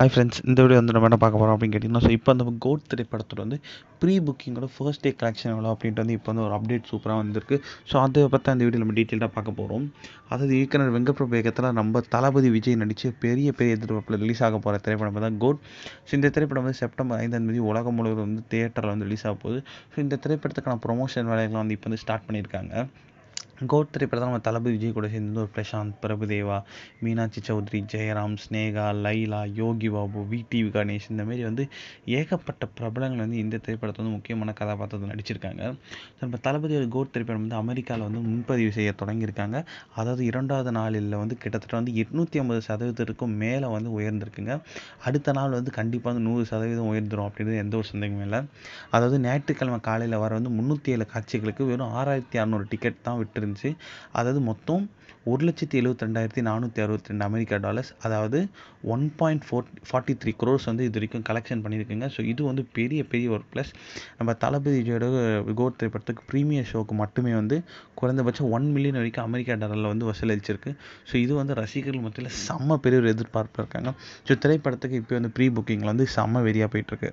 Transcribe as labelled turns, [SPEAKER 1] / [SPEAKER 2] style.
[SPEAKER 1] Hi friends, இந்த video வந்து நம்ம என்ன பார்க்க போகிறோம் அப்படின்னு கேட்டிங்கன்னா, இப்போ அந்த கோட் திரைப்படத்தோட ஃபர்ஸ்ட் புக்கிங்கோட ஃபர்ஸ்ட் டே கலெக்ஷன் எவ்வளோ அப்படின்ட்டு இப்போ ஒரு அப்டேட் சூப்பராக வந்திருக்கு. ஸோ அதை பற்றி அந்த வீடியோ நம்ம டீட்டெயிலாக பார்க்க போகிறோம். அதாவது இயக்குனர் வெங்கட்பிரபு இயக்கத்தில் நம்ம தளபதி விஜய் நடித்து பெரிய எதிர்பார்ப்பில் ரிலீஸ் ஆக போகிற திரைப்படம் தான் கோட். ஸோ இந்த திரைப்படம் செப்டம்பர் 5 உலகம் முழுவதும் தியேட்டரில் ரிலீஸ் ஆக போகுது. ஸோ இந்த திரைப்படத்துக்கான ப்ரொமோஷன் வேலைகளை இப்போ ஸ்டார்ட் பண்ணியிருக்காங்க. கோட் திரைப்படத்தில் நம்ம தளபதி விஜய் கூட சேர்ந்து ஒரு பிரசாந்த், பிரபுதேவா, மீனாட்சி சௌத்ரி, ஜெயராம், ஸ்னேகா, லைலா, யோகி பாபு, விடிவி கணேஷ் இந்தமாரி ஏகப்பட்ட பிரபலங்கள் இந்த திரைப்படத்தை முக்கியமான கதாபாத்திரத்தில் நடிச்சிருக்காங்க. நம்ம தளபதி கோட் திரைப்படம் அமெரிக்காவில் முன்பதிவு செய்ய தொடங்கியிருக்காங்க. அதாவது 2வது நாளில் கிட்டத்தட்ட 850% மேலே உயர்ந்திருக்குங்க. அடுத்த நாள் கண்டிப்பாக 100% உயர்ந்துடும் அப்படின்றது எந்த ஒரு சந்தேகமும் இல்லை. அதாவது ஞாயிற்றுக்கிழமை காலையில் வர 307 காட்சிகளுக்கு வெறும் 6600 டிக்கெட் தான் விட்டு இருந்துச்சு. அதாவது மொத்தம் 1,72,462 அமெரிக்கா டாலர்ஸ், அதாவது 1.43 crores இது வரைக்கும் கலெக்ஷன் பண்ணியிருக்குங்க. ஸோ இது பெரிய ஒரு ப்ளஸ். நம்ம தளபதி விஜயோட கோட் திரைப்படத்துக்கு ப்ரீமியர் ஷோக்கு மட்டுமே குறைந்தபட்சம் 1 மில்லியன் வரைக்கும் அமெரிக்கா டாலரில் வசூலிச்சிருக்கு. ஸோ இது ரசிகர்கள் மத்தியில் செம்ம பெரிய ஒரு எதிர்பார்ப்பு இருக்காங்க. ஸோ திரைப்படத்துக்கு இப்போ ப்ரீ புக்கிங்கில் செம்ம வெறியாக போயிட்டுருக்கு.